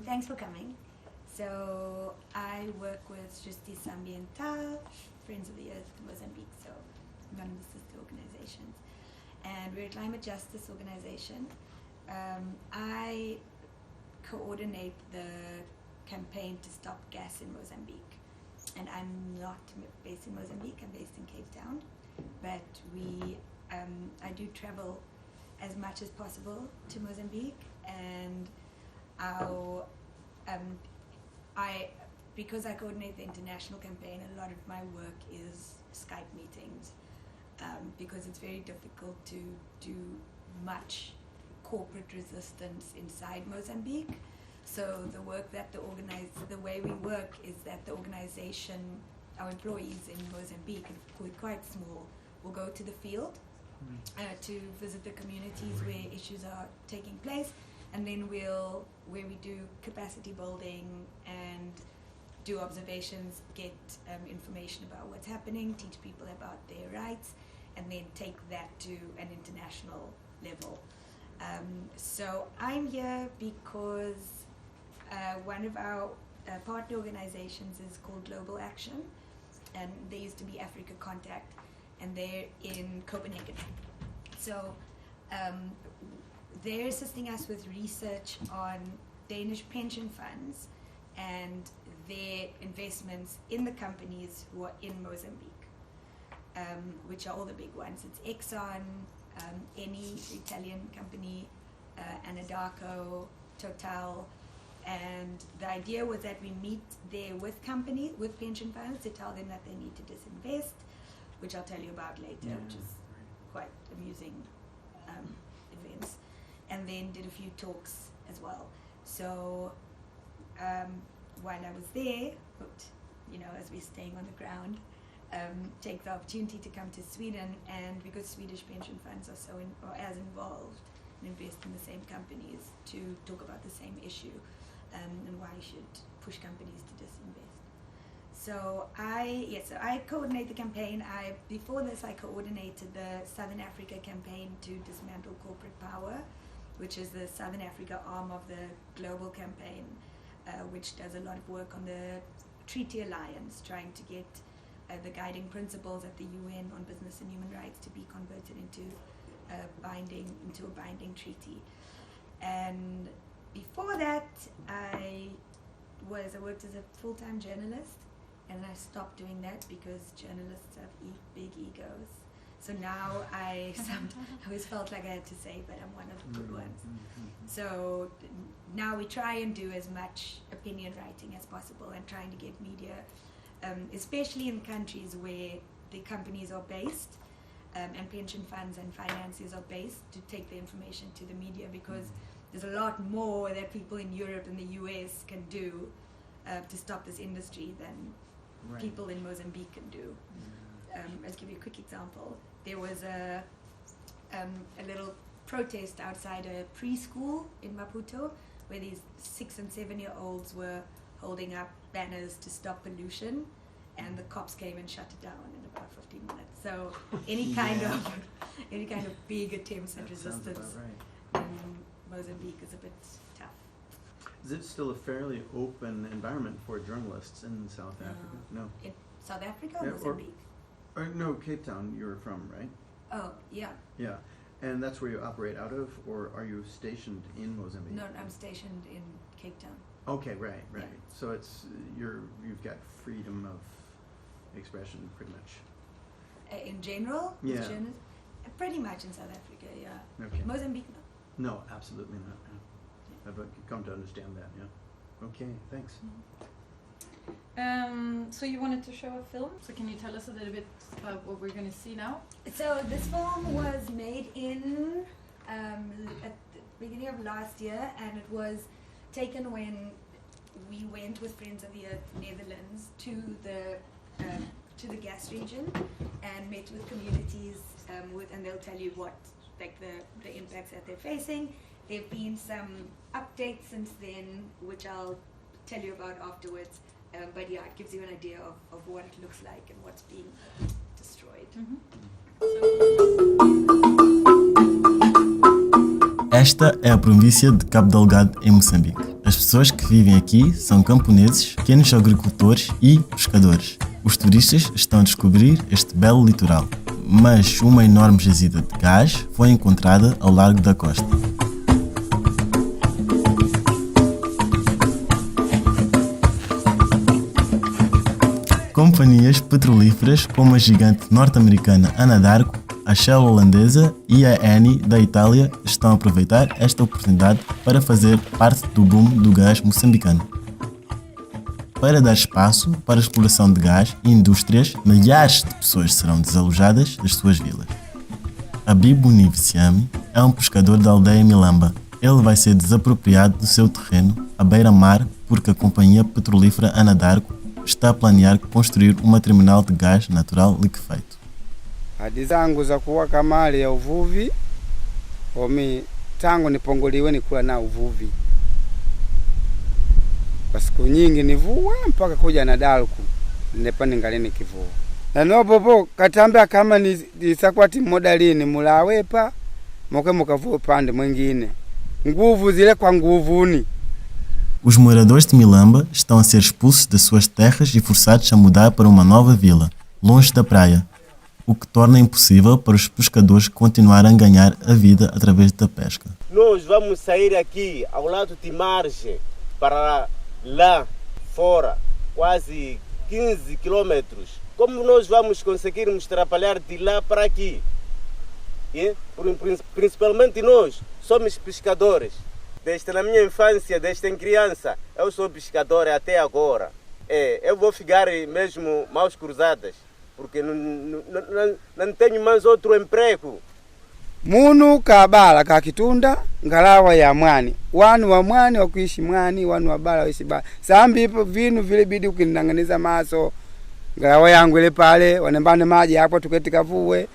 Thanks for coming. So I work with Justice Ambiental, Friends of the Earth Mozambique, so one of the sister organizations. And we're a climate justice organization. I coordinate the campaign to stop gas in Mozambique. And I'm not based in Mozambique, I'm based in Cape Town. But I do travel as much as possible to Mozambique, and because I coordinate the international campaign, a lot of my work is Skype meetings, because it's very difficult to do much corporate resistance inside Mozambique. So the work that the way we work is that the organization, our employees in Mozambique, we're quite small, will go to the field to visit the communities where issues are taking place, and then where we do capacity building and do observations, get information about what's happening, teach people about their rights, and then take that to an international level. So I'm here because one of our partner organizations is called Global Action, and they used to be Africa Contact, and they're in Copenhagen. So they're assisting us with research on Danish pension funds and their investments in the companies who are in Mozambique, which are all the big ones. It's Exxon, Eni, Italian company, Anadarko, Total, and the idea was that we meet there with companies, with pension funds, to tell them that they need to disinvest, which I'll tell you about later, which is quite amusing events, and then did a few talks as well. So while I was there, as we're staying on the ground, take the opportunity to come to Sweden, and because Swedish pension funds are as involved and invest in the same companies, to talk about the same issue and why you should push companies to disinvest. So I coordinate the campaign. Before this, I coordinated the Southern Africa campaign to dismantle corporate power, which is the Southern Africa arm of the global campaign, which does a lot of work on the Treaty Alliance, trying to get the guiding principles at the UN on business and human rights to be converted into a binding treaty. And before that, I worked as a full-time journalist, and I stopped doing that because journalists have big egos. So now I always felt like I had to say, but I'm one of the good ones. So now we try and do as much opinion writing as possible, and trying to get media, especially in countries where the companies are based, and pension funds and finances are based, to take the information to the media, because there's a lot more that people in Europe and the US can do to stop this industry than people in Mozambique can do. I'll give you a quick example. There was a little protest outside a preschool in Maputo, where these 6 and 7-year-olds were holding up banners to stop pollution, and the cops came and shut it down in about 15 minutes. So any kind of big attempts at resistance in Mozambique is a bit tough. Is it still a fairly open environment for journalists in South Africa? No. In South Africa or Mozambique? No, Cape Town you're from, right? Oh, yeah. Yeah. And that's where you operate out of, or are you stationed in Mozambique? No, I'm stationed in Cape Town. Okay, right. Yeah. So you've got freedom of expression, pretty much. In general? Yeah. Pretty much in South Africa, yeah. Okay. Mozambique, no. No, absolutely not. Yeah. I've come to understand that, yeah. Okay, thanks. So you wanted to show a film, so can you tell us a little bit about what we're going to see now? So this film was made at the beginning of last year, and it was taken when we went with Friends of the Earth Netherlands to the gas region and met with communities, and they'll tell you what the impacts that they're facing. There have been some updates since then, which I'll tell you about afterwards. But yeah, it gives you an idea of what it looks like and what's being destroyed. Esta é a província de Cabo Delgado, em Moçambique. As pessoas que vivem aqui são camponeses, pequenos agricultores e pescadores. Os turistas estão a descobrir este belo litoral, mas uma enorme jazida de gás foi encontrada ao largo da costa. Companhias petrolíferas como a gigante norte-americana Anadarko, a Shell holandesa e a Eni da Itália estão a aproveitar esta oportunidade para fazer parte do boom do gás moçambicano. Para dar espaço para a exploração de gás e indústrias, milhares de pessoas serão desalojadas das suas vilas. Abibu Nivisiami é um pescador da aldeia Milamba. Ele vai ser desapropriado do seu terreno à beira-mar porque a companhia petrolífera Anadarko está a planear construir uma terminal de gás natural liquefeito. Hadi zangu za kuwaka mali ya uvuvi omi tangu nipongoliwe nikula na uvuvi. Kwa siku nyingi nivua mpaka kuja na dalku nepa ningali nikivua. Na nopopo katambia kama nisakwati modalini mulawepa moke mukavua upande mwingine. Nguvu zile kwa nguvuni. Os moradores de Milamba estão a ser expulsos das suas terras e forçados a mudar para uma nova vila, longe da praia, o que torna impossível para os pescadores continuarem a ganhar a vida através da pesca. Nós vamos sair aqui ao lado de margem para lá fora, quase 15 quilômetros. Como nós vamos conseguirmos trabalhar de lá para aqui? Principalmente nós somos pescadores. Desde na minha infância, desde criança, eu sou pescador até agora. Eu vou ficar mesmo mãos cruzadas, porque não tenho mais outro emprego. Munu kabala kakitunda ngalawa ya mwani. Wanu wa mwani wa kuishi mwani, wanu wa bala waishi bala. Sambi ipo vinu vile bidi ukininanganiza maso. Ngalawa yangu ile pale, wanembane maji hapo tuketi kavue.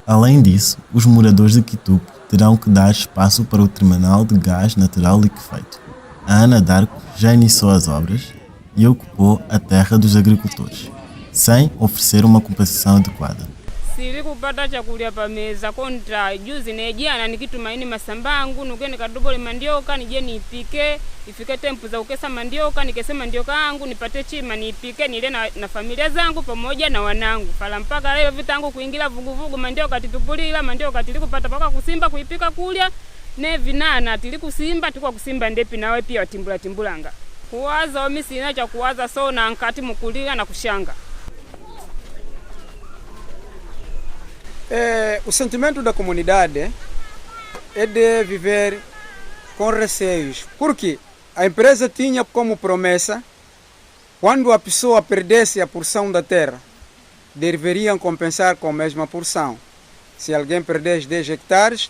Além disso, os moradores de Quitupo terão que dar espaço para o terminal de gás natural liquefeito. A Anadarko já iniciou as obras e ocupou a terra dos agricultores, sem oferecer uma compensação adequada. Siri kupata chakulia pa meza kontra juzi na jana nikitumaini masambangu nuke nikadobole mandioka nije nipike ifike tempu za ukesa mandioka nikese mandioka yangu nipate chima nipike nile na familia zangu pamoja na wanangu fala mpaka leo vitangu kuingira vuguvugu mandioka titupulila mandioka tilikupata paka kusimba kuipika kulya ne vinana tilikusimba tukwa kusimba ndepi nawe pia watimbulanga kuwaza omi sina cha kuwaza so na nkati mukulia na kushanga. O sentimento da comunidade é de viver com receios, porque a empresa tinha como promessa, quando a pessoa perdesse a porção da terra, deveriam compensar com a mesma porção. Se alguém perdesse 10 hectares,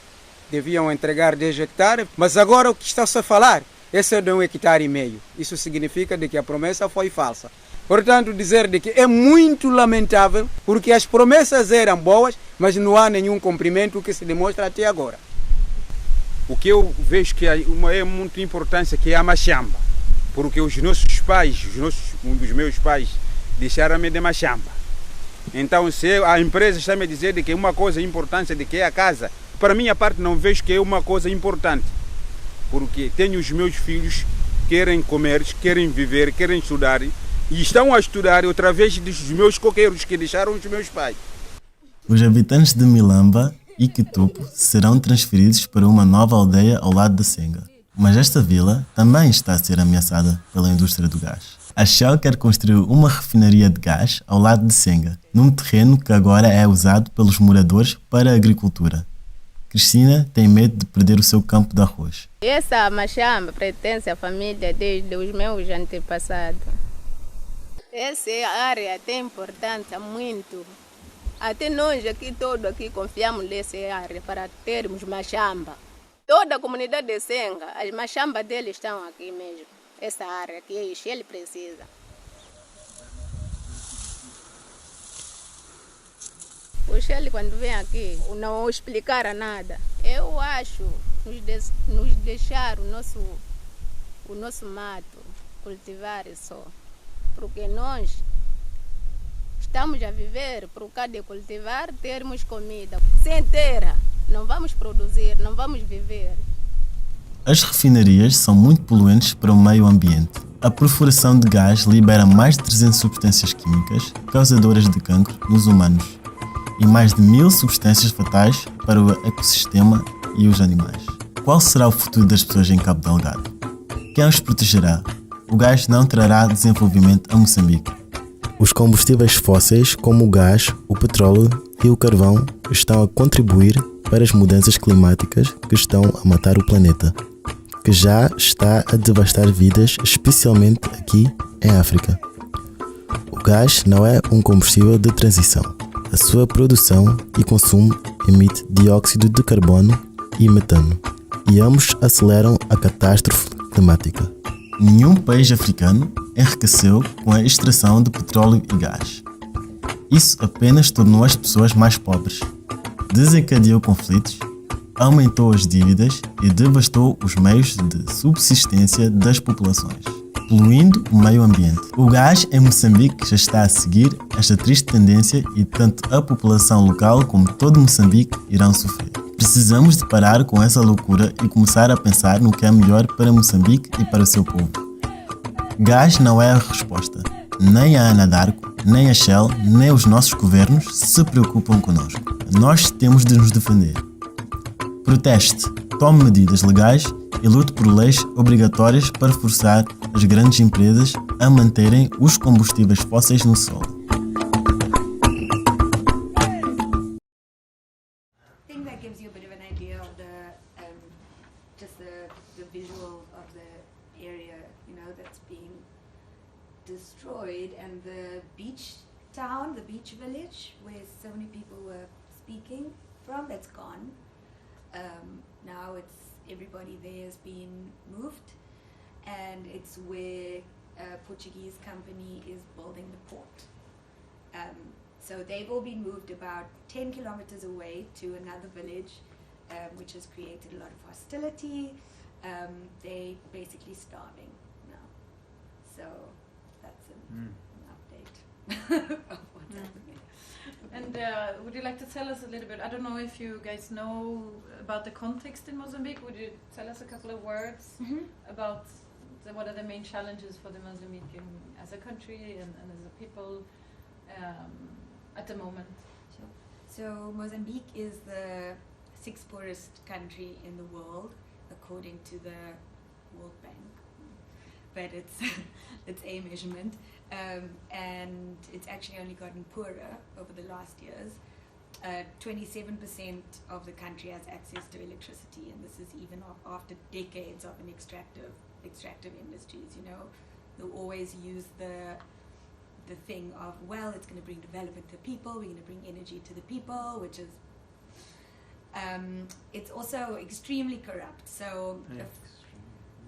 deviam entregar 10 hectares, mas agora o que está-se a falar, esse é de 1,5 hectares. Isso significa de que a promessa foi falsa. Portanto, dizer de que é muito lamentável, porque as promessas eram boas, mas não há nenhum cumprimento que se demonstra até agora. O que eu vejo que é muito importante que é a machamba, porque os nossos pais, os meus pais, deixaram-me de machamba. Então, se a empresa está me dizendo que é uma coisa importante, de que é a casa, para minha parte não vejo que é uma coisa importante, porque tenho os meus filhos que querem comer, querem viver, querem estudar, e estão a estudar através dos meus coqueiros que deixaram os meus pais. Os habitantes de Milamba e Quitupo serão transferidos para uma nova aldeia ao lado da Senga. Mas esta vila também está a ser ameaçada pela indústria do gás. A Shell quer construir uma refinaria de gás ao lado de Senga, num terreno que agora é usado pelos moradores para a agricultura. Cristina tem medo de perder o seu campo de arroz. Essa machamba pertence à família desde os meus antepassados. Essa área é importante, muito. Até nós aqui, todos aqui, confiamos nessa área para termos machamba. Toda a comunidade de Senga, as machambas deles estão aqui mesmo. Essa área que ele precisa. O Shell, quando vem aqui, não explicaram nada. Eu acho nos deixar o nosso mato, cultivar só. Porque nós estamos a viver por causa de cultivar, termos comida. Sem terra, não vamos produzir, não vamos viver. As refinarias são muito poluentes para o meio ambiente. A perfuração de gás libera mais de 300 substâncias químicas causadoras de cancro nos humanos e mais de 1000 substâncias fatais para o ecossistema e os animais. Qual será o futuro das pessoas em Cabo Delgado? Quem os protegerá? O gás não trará desenvolvimento a Moçambique. Os combustíveis fósseis, como o gás, o petróleo e o carvão, estão a contribuir para as mudanças climáticas que estão a matar o planeta, que já está a devastar vidas, especialmente aqui em África. O gás não é um combustível de transição. A sua produção e consumo emite dióxido de carbono e metano, e ambos aceleram a catástrofe climática. Nenhum país africano enriqueceu com a extração de petróleo e gás. Isso apenas tornou as pessoas mais pobres, desencadeou conflitos, aumentou as dívidas e devastou os meios de subsistência das populações, poluindo o meio ambiente. O gás em Moçambique já está a seguir esta triste tendência e tanto a população local como todo Moçambique irão sofrer. Precisamos de parar com essa loucura e começar a pensar no que é melhor para Moçambique e para o seu povo. Gás não é a resposta. Nem a Anadarko, nem a Shell, nem os nossos governos se preocupam connosco. Nós temos de nos defender. Proteste, tome medidas legais e lute por leis obrigatórias para forçar as grandes empresas a manterem os combustíveis fósseis no solo. I think that gives you a bit of an idea of the visual of the area, that's being destroyed, and the beach town, the beach village, where so many people were speaking from, that's gone. Now everybody there has been moved, and it's where a Portuguese company is building the port. So they've all been moved about 10 kilometers away to another village, which has created a lot of hostility. They're basically starving now. So that's an update of what's happening. And would you like to tell us a little bit, I don't know if you guys know about the context in Mozambique, would you tell us a couple of words about what are the main challenges for the Mozambican as a country and as a people at the moment? Sure. So Mozambique is the 6th poorest country in the world, according to the World Bank, but it's a measurement, and it's actually only gotten poorer over the last years. 27% of the country has access to electricity, and this is even after decades of an extractive industries. They'll always use the thing of, well, it's going to bring development to people, we're going to bring energy to the people, which is it's also extremely corrupt. So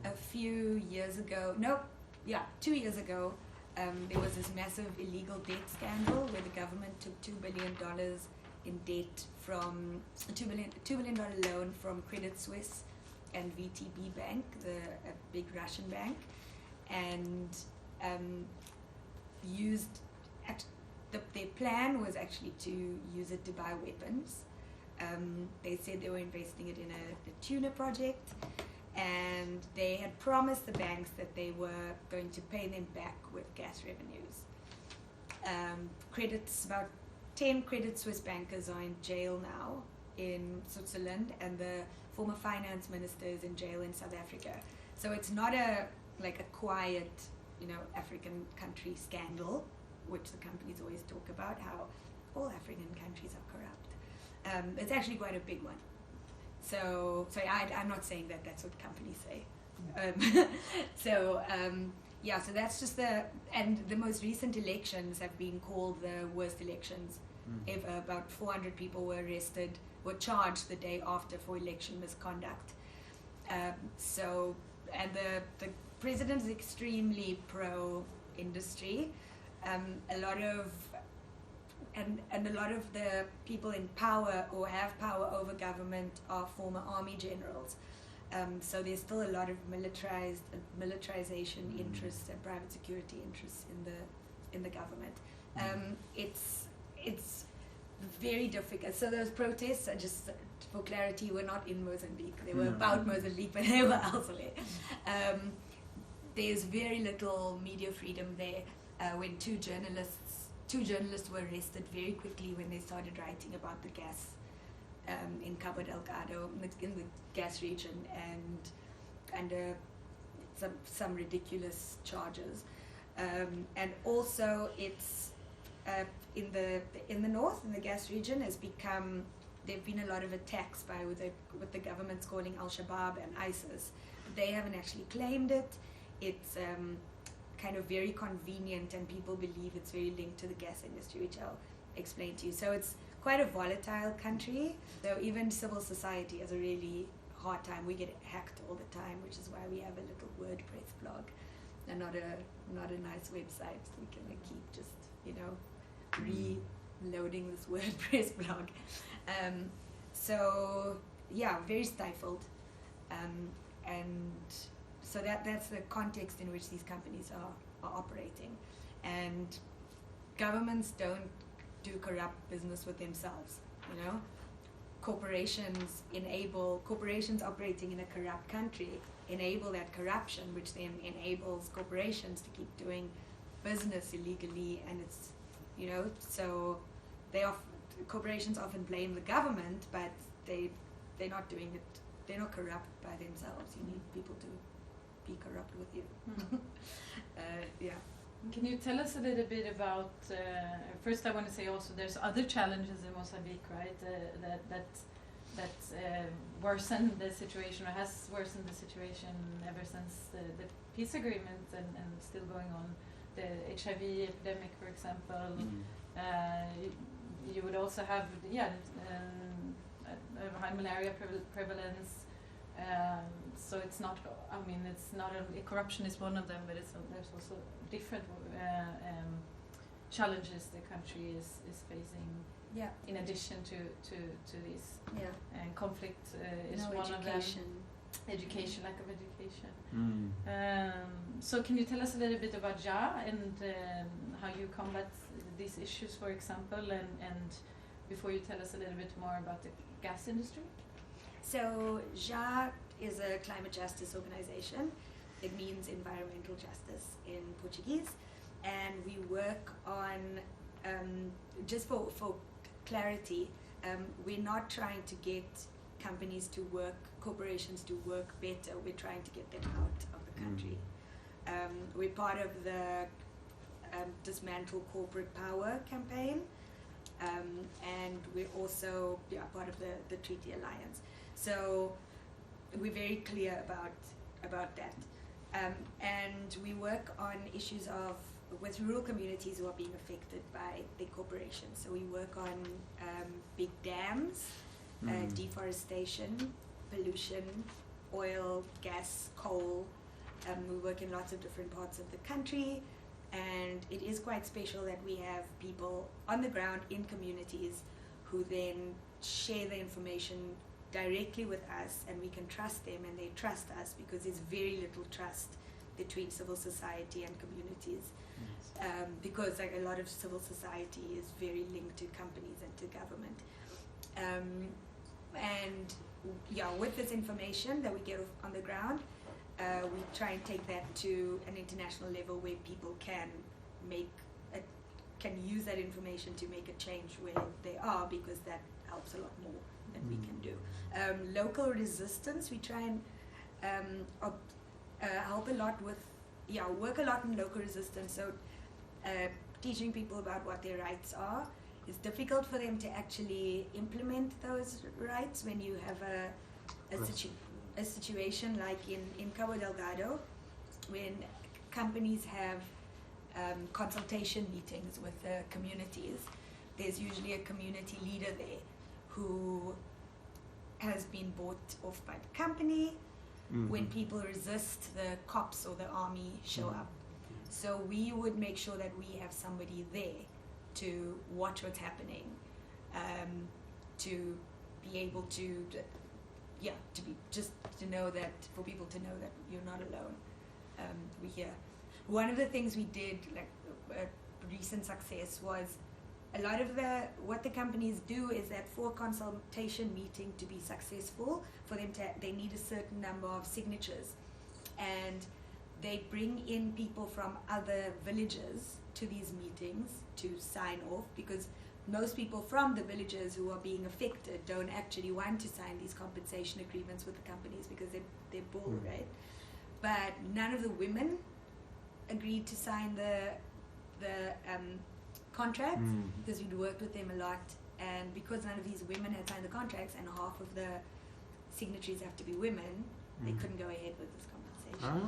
a few years ago, 2 years ago, there was this massive illegal debt scandal where the government took $2 billion in debt from a $2 billion loan from Credit Suisse and VTB Bank, a big Russian bank, and their plan was actually to use it to buy weapons. They said they were investing it in a tuna project, and they had promised the banks that they were going to pay them back with gas revenues. About 10 Credit Suisse bankers are in jail now in Switzerland, and the former finance minister is in jail in South Africa. So it's not a quiet, African country scandal, which the companies always talk about, how all African countries are corrupt. It's actually quite a big one. So I'm not saying that that's what companies say. So that's just and the most recent elections have been called the worst elections ever. About 400 people were were charged the day after for election misconduct. And the president is extremely pro-industry. A lot of the people in power or have power over government are former army generals. So there's still a lot of militarization interests and private security interests in the government. It's very difficult. So those protests are just, for clarity, were not in Mozambique. They were about Mozambique, but they were elsewhere. There's very little media freedom there. When two journalists were arrested very quickly when they started writing about the gas in Cabo Delgado, in the gas region, and under some ridiculous charges. And also, it's in the north, in the gas region, there've been a lot of attacks by what the government's calling Al-Shabaab and ISIS. They haven't actually claimed it. It's kind of very convenient, and people believe it's very linked to the gas industry, which I'll explain to you. So it's quite a volatile country, though even civil society has a really hard time. We get hacked all the time, which is why we have a little WordPress blog and not a nice website. We can keep just, reloading this WordPress blog. So yeah, very stifled. And so that's the context in which these companies are operating. And governments don't do corrupt business with themselves, Corporations operating in a corrupt country enable that corruption, which then enables corporations to keep doing business illegally, and it's, so corporations often blame the government, but they're not doing it, they're not corrupt by themselves. You need people to be corrupt with you. Yeah. Can you tell us a little bit about, first I want to say also there's other challenges in Mozambique, right, that worsen the situation, or has worsened the situation ever since the peace agreement and still going on, the HIV epidemic, for example. You would also have, a high malaria prevalence. So it's not, only corruption is one of them, but there's also different challenges the country is facing. Yeah. In addition to this. Yeah. And conflict is no one education. of them. Education, lack of education. So can you tell us a little bit about JA and how you combat these issues, for example, and before you tell us a little bit more about the gas industry? So JA is a climate justice organization. It means environmental justice in Portuguese, and we work on, just for clarity, we're not trying to get corporations to work better. We're trying to get them out of the country. We're part of the Dismantle Corporate Power campaign, and we're also part of the Treaty Alliance. So we're very clear about that. And we work on issues with rural communities who are being affected by big corporations. So we work on big dams, deforestation, pollution, oil, gas, coal. We work in lots of different parts of the country, and it is quite special that we have people on the ground in communities who then share the information directly with us, and we can trust them and they trust us, because there's very little trust between civil society and communities. Because a lot of civil society is very linked to companies and to government. With this information that we get on the ground, we try and take that to an international level where people can use that information to make a change where they are, because that helps a lot more than we can do. Local resistance, we try and help a lot with, work a lot in local resistance. So teaching people about what their rights are. It's difficult for them to actually implement those rights when you have a situation like in Cabo Delgado, when companies have consultation meetings with the communities. There's usually a community leader there who has been bought off by the company. When people resist, the cops or the army show up. So we would make sure that we have somebody there to watch what's happening, to be able to know that, for people to know that you're not alone. We're here. One of the things we did, like a recent success, was a lot of what the companies do is that for a consultation meeting to be successful, for them they need a certain number of signatures, and they bring in people from other villages to these meetings to sign off, because most people from the villages who are being affected don't actually want to sign these compensation agreements with the companies because they're bull, right? But none of the women agreed to sign the contracts because we'd worked with them a lot, and because none of these women had signed the contracts and half of the signatories have to be women, they couldn't go ahead with this compensation.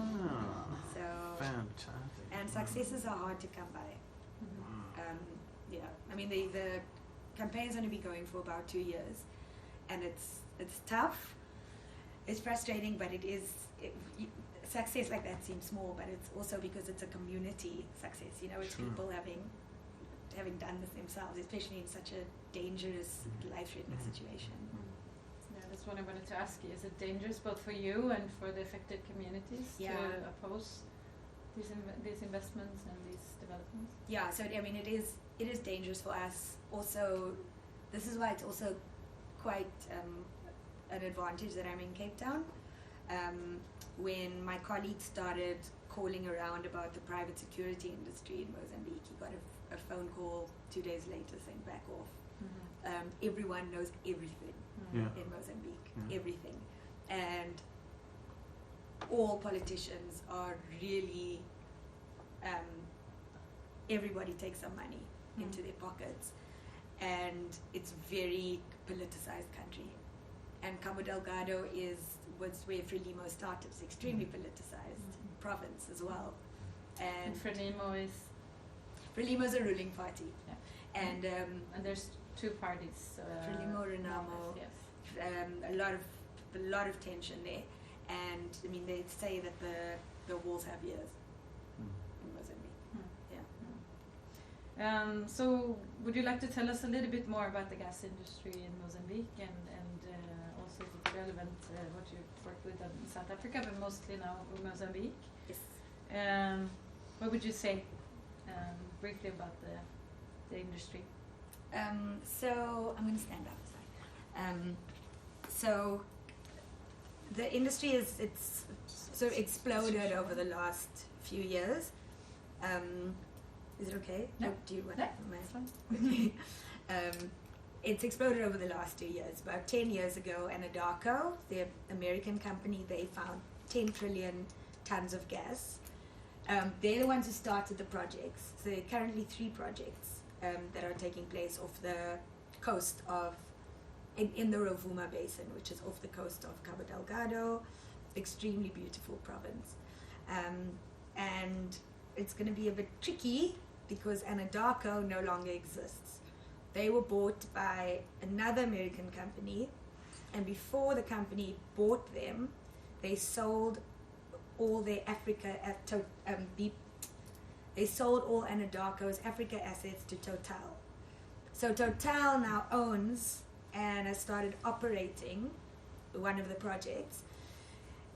So Fantastic. and successes are hard to come by. Yeah, I mean the campaign's going to be going for about 2 years, and it's tough. It's frustrating, but success like that seems small, but it's also because it's a community success. You know, it's people having done this themselves, especially in such a dangerous, life-threatening situation. Yeah, that's what I wanted to ask you. Is it dangerous both for you and for the affected communities to oppose these investments and these developments? Yeah, so I mean, it is dangerous for us. Also, this is why it's also quite an advantage that I'm in Cape Town. When my colleague started calling around about the private security industry in Mozambique, he got a phone call 2 days later saying back off. Everyone knows everything in Mozambique, everything. And all politicians are really, everybody takes some money into their pockets, and it's very politicized country. And Cabo Delgado was where Frelimo started. It's extremely politicized province as well. And Frelimo is a ruling party. Yeah. And there's two parties. Frelimo, Renamo. Yes. A lot of tension there. And I mean, they say that the walls have ears in Mozambique. Yeah. So, would you like to tell us a little bit more about the gas industry in Mozambique and also if it's relevant what you've worked with in South Africa, but mostly now in Mozambique? Yes. What would you say briefly about the industry? So I'm going to stand up. Sorry. So the industry it's sort of exploded over the last few years. Is it okay? No. Do you want No, okay. It's exploded over the last 2 years. About 10 years ago, Anadarko, the American company, they found 10 trillion tons of gas. They're the ones who started the projects. So there are currently 3 projects that are taking place off the coast of, in the Rovuma Basin, which is off the coast of Cabo Delgado, extremely beautiful province. And it's going to be a bit tricky because Anadarko no longer exists. They were bought by another American company, and before the company bought them, they sold all their they sold all Anadarko's Africa assets to Total. So Total now owns and has started operating one of the projects.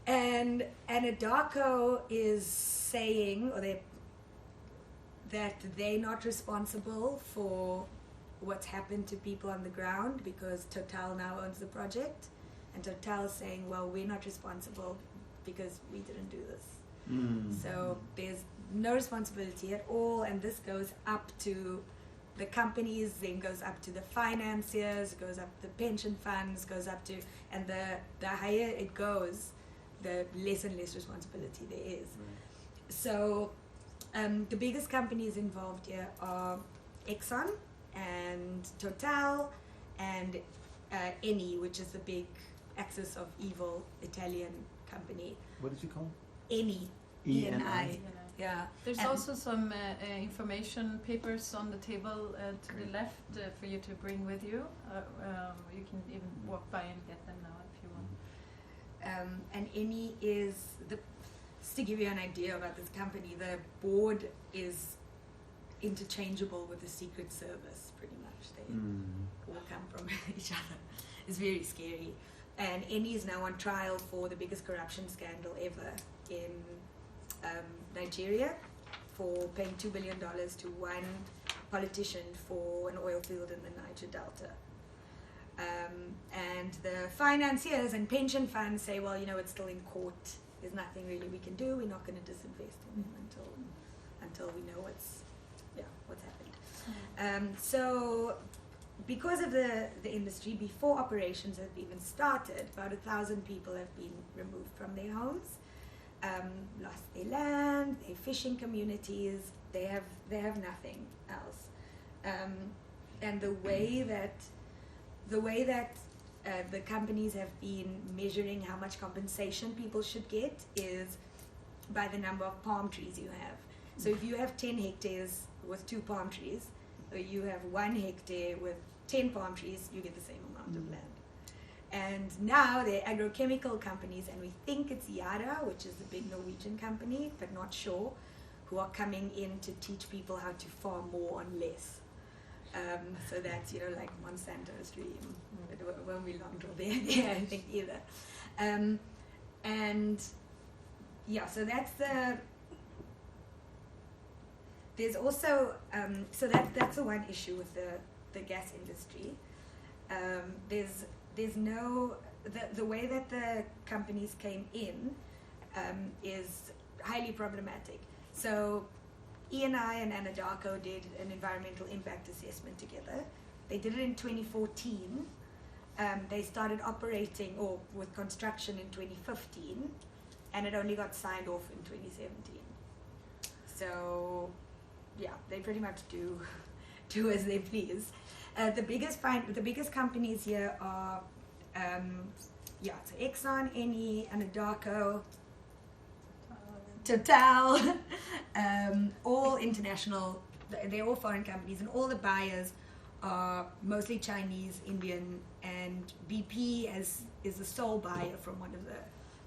And Anadarko is saying that they're not responsible for what's happened to people on the ground because Total now owns the project. And Total is saying, well, we're not responsible because we didn't do this. So there's no responsibility at all, and this goes up to the companies, then goes up to the financiers, goes up to the pension funds, goes up to, and the higher it goes, the less and less responsibility there is. So the biggest companies involved here are Exxon and Total and Eni, which is the big axis of evil Italian company. What did you call it? Eni. E-N-I. Yeah. There's also some information papers on the table to the left for you to bring with you. You can even walk by and get them now if you want. And Eni is just to give you an idea about this company, the board is interchangeable with the Secret Service, pretty much. They all come from each other. It's very scary. And Eni is now on trial for the biggest corruption scandal ever in Nigeria for paying $2 billion to one politician for an oil field in the Niger Delta. And the financiers and pension funds say, well, it's still in court. There's nothing really we can do. We're not going to disinvest in them until we know what's happened. So because of the industry, before operations have even started, about 1,000 people have been removed from their homes, lost their land, their fishing communities. They have nothing else. And the way that the companies have been measuring how much compensation people should get is by the number of palm trees you have. So if you have 10 hectares with 2 palm trees, or you have 1 hectare with 10 palm trees, you get the same amount of land. And now there are agrochemical companies, and we think it's Yara, which is the big Norwegian company, but not sure, who are coming in to teach people how to farm more on less. So that's, like Monsanto's dream. It won't be long till they're there, I think, either. And yeah, so that's there's also, so that's the one issue with the gas industry. There's no, the way that the companies came in is highly problematic. So E&I and Anadarko did an environmental impact assessment together. They did it in 2014. They started operating with construction in 2015, and it only got signed off in 2017. So yeah, they pretty much do as they please. The biggest companies here are so Exxon, Eni, Anadarko, Total, all international. They're all foreign companies, and all the buyers are mostly Chinese, Indian, and BP is the sole buyer from one of the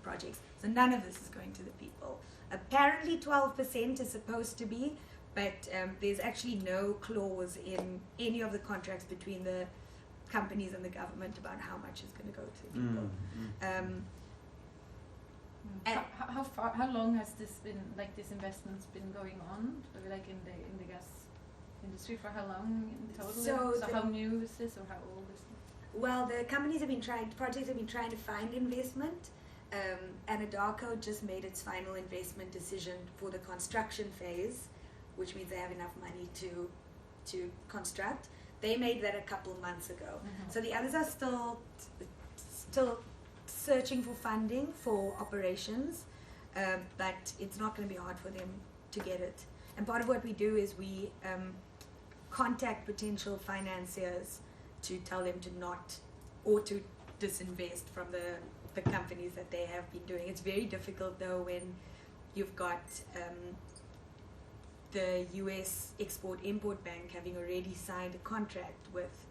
projects. So none of this is going to the people. Apparently 12% is supposed to be, but there's actually no clause in any of the contracts between the companies and the government about how much is going to go to the people. How long has this been, like, this investment's been going on, like in the gas industry? For how long in total? So how new is this, or how old is it? Well, the projects have been trying to find investment. Anadarko just made its final investment decision for the construction phase, which means they have enough money to construct. They made that a couple of months ago. Mm-hmm. So the others are still searching for funding for operations, but it's not going to be hard for them to get it. And part of what we do is we contact potential financiers to tell them to not, or to disinvest from the companies that they have been doing. It's very difficult though when you've got the US Export-Import Bank having already signed a contract with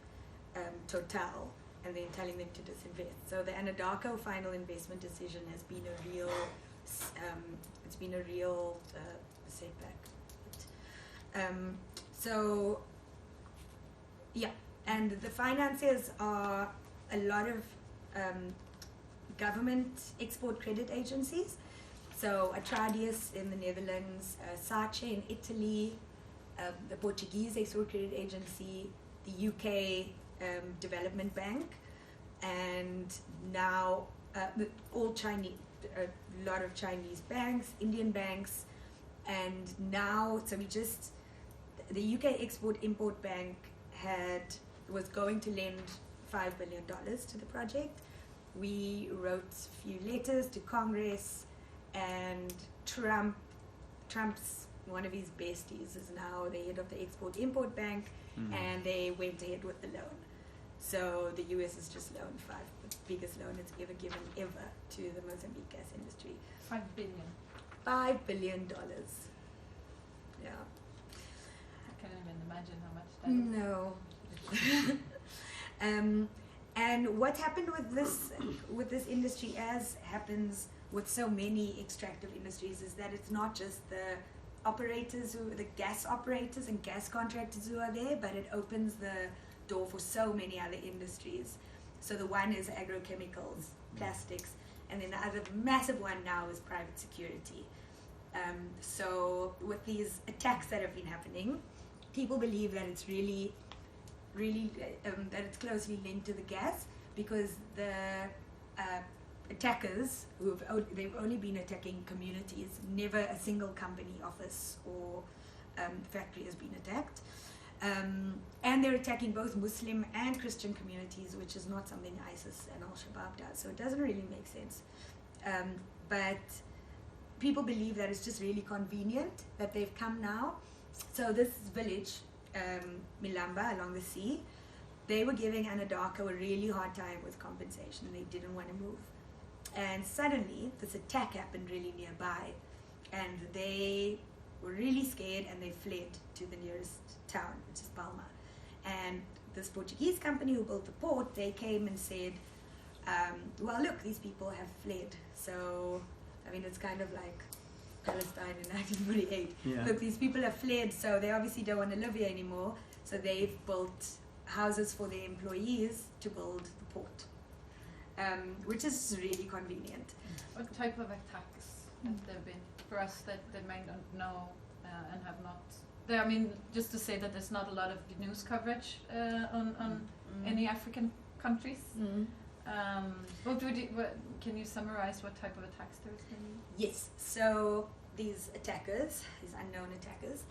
Total, and then telling them to disinvest. So the Anadarko final investment decision has been a real setback. So yeah, and the financiers are a lot of government export credit agencies. So Atradius in the Netherlands, Sace in Italy, the Portuguese Export Credit Agency, the UK Development Bank, and now all Chinese, a lot of Chinese banks, Indian banks, and now, so the UK Export-Import Bank was going to lend $5 billion to the project. We wrote a few letters to Congress, and Trump's one of his besties is now the head of the Export-Import Bank, and they went ahead with the loan. So the US has just loaned the biggest loan it's ever given to the Mozambique gas industry. $5 billion. $5 billion. Yeah. I can't even imagine how much that is. No. And what happened with this industry, as happens with so many extractive industries, is that it's not just the gas operators and gas contractors who are there, but it opens the door for so many other industries. So the one is agrochemicals, plastics, and then the other massive one now is private security. So with these attacks that have been happening, people believe that it's really that it's closely linked to the gas, because the attackers they've only been attacking communities. Never a single company, office, or factory has been attacked. And they're attacking both Muslim and Christian communities, which is not something ISIS and Al-Shabaab does. So it doesn't really make sense. But people believe that it's just really convenient that they've come now. So this village, Milamba, along the sea, they were giving Anadarko a really hard time with compensation. They didn't want to move. And suddenly, this attack happened really nearby. And they were really scared, and they fled to the nearest town, which is Palma. And this Portuguese company who built the port, they came and said, well, look, these people have fled. So, I mean, it's kind of like Palestine in 1948. Yeah. Look, these people have fled, so they obviously don't want to live here anymore. So they've built houses for their employees to build the port, which is really convenient. What type of attacks have there been for us that they may not know and have not? I mean, just to say that there's not a lot of news coverage on any African countries. Can you summarize what type of attacks there has been? Yes, so these attackers, these unknown attackers,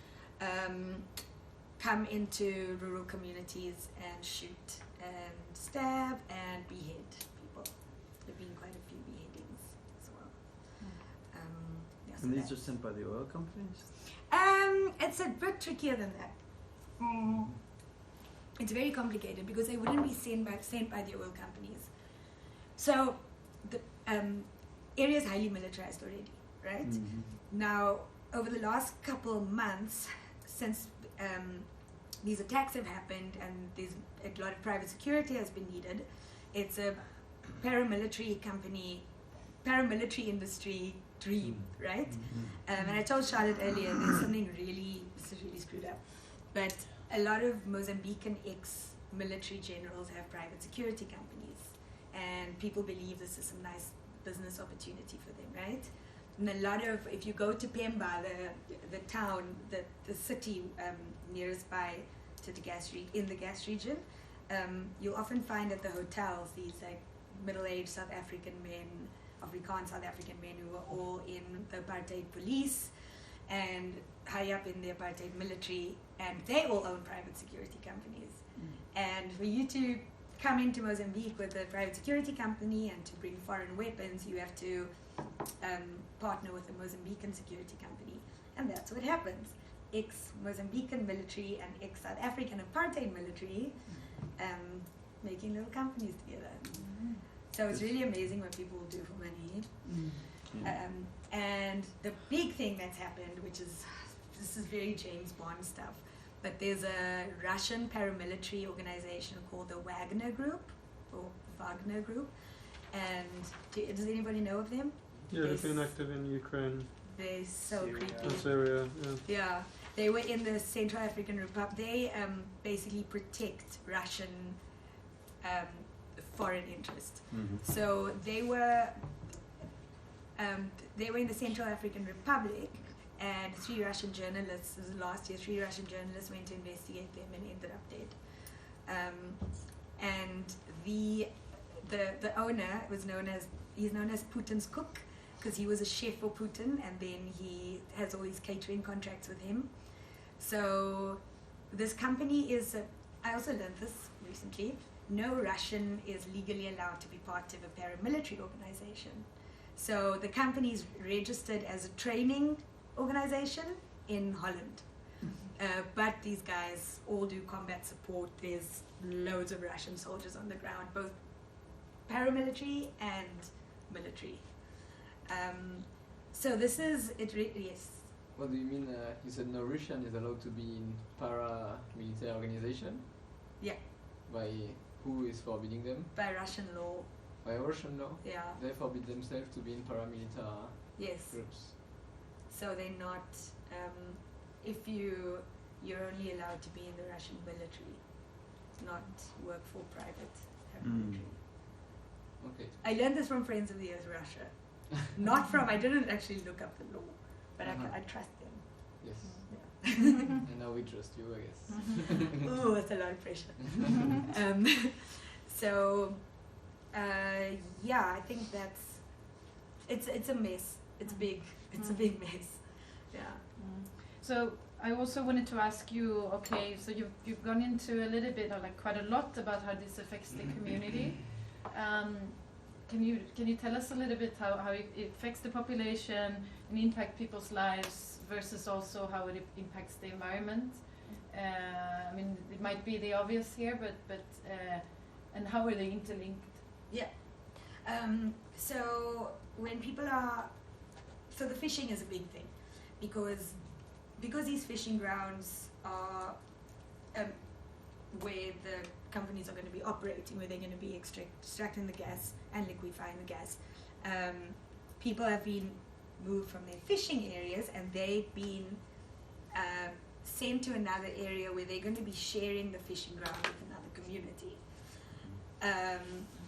come into rural communities and shoot and stab and behead people. There have been quite a few beheadings as well. Yeah, so And these are sent by the oil companies? it's a bit trickier than that. It's very complicated because they wouldn't be sent by the oil companies. So the area is highly militarized already, right? Now, over the last couple of months, since these attacks have happened and there's a lot of private security has been needed, it's a paramilitary paramilitary industry dream, right? And I told Charlotte earlier, there's something really screwed up. But a lot of Mozambican ex-military generals have private security companies, and people believe this is some nice business opportunity for them, right? And a lot of, if you go to Pemba, the town, the city nearest by to the in the gas region, you'll often find at the hotels these like middle-aged South African men, Afrikaans South African men who are all in the apartheid police and high up in the apartheid military, and they all own private security companies. And for you to come into Mozambique with a private security company and to bring foreign weapons, you have to partner with a Mozambican security company. And that's what happens. Ex-Mozambican military and ex-South African apartheid military making little companies together. So it's really amazing what people will do for money. And the big thing that's happened, this is very James Bond stuff, but there's a Russian paramilitary organization called the Wagner Group, and does anybody know of them? Yeah, they've been active in Ukraine. They're so creepy. And Syria, Yeah, they were in the Central African Republic. They basically protect Russian foreign interest. So they were in the Central African Republic, and 3 Russian journalists, this was last year, 3 Russian journalists went to investigate them and ended up dead. And the owner he's known as Putin's cook, because he was a chef for Putin, and then he has all these catering contracts with him. So this company is, I also learned this recently, no Russian is legally allowed to be part of a paramilitary organization. So the company is registered as a training organization in Holland. But these guys all do combat support. There's loads of Russian soldiers on the ground, both paramilitary and military. So this is, yes. What do you mean? You said no Russian is allowed to be in paramilitary organization? Yeah. By who is forbidding them? By Russian law. By Russian law? Yeah. They forbid themselves to be in paramilitary groups. So they're not, you're only allowed to be in the Russian military, not work for private paramilitary. Okay. I learned this from Friends of the Earth Russia. I didn't actually look up the law, but I trust them. Yes. And now we trust you, I guess. Ooh, that's a lot of pressure. So, yeah, I think it's a mess. It's big. It's a big mess. Yeah. So I also wanted to ask you, okay, so you've gone into a little bit, or like quite a lot, about how this affects the community. Can you tell us a little bit how it affects the population and impact people's lives versus also how it impacts the environment? I mean, it might be the obvious here, but and how are they interlinked? Yeah. So when people so the fishing is a big thing, because these fishing grounds are where the companies are going to be operating, where they're going to be extracting the gas and liquefying the gas. People have been moved from their fishing areas, and they've been sent to another area where they're going to be sharing the fishing ground with another community.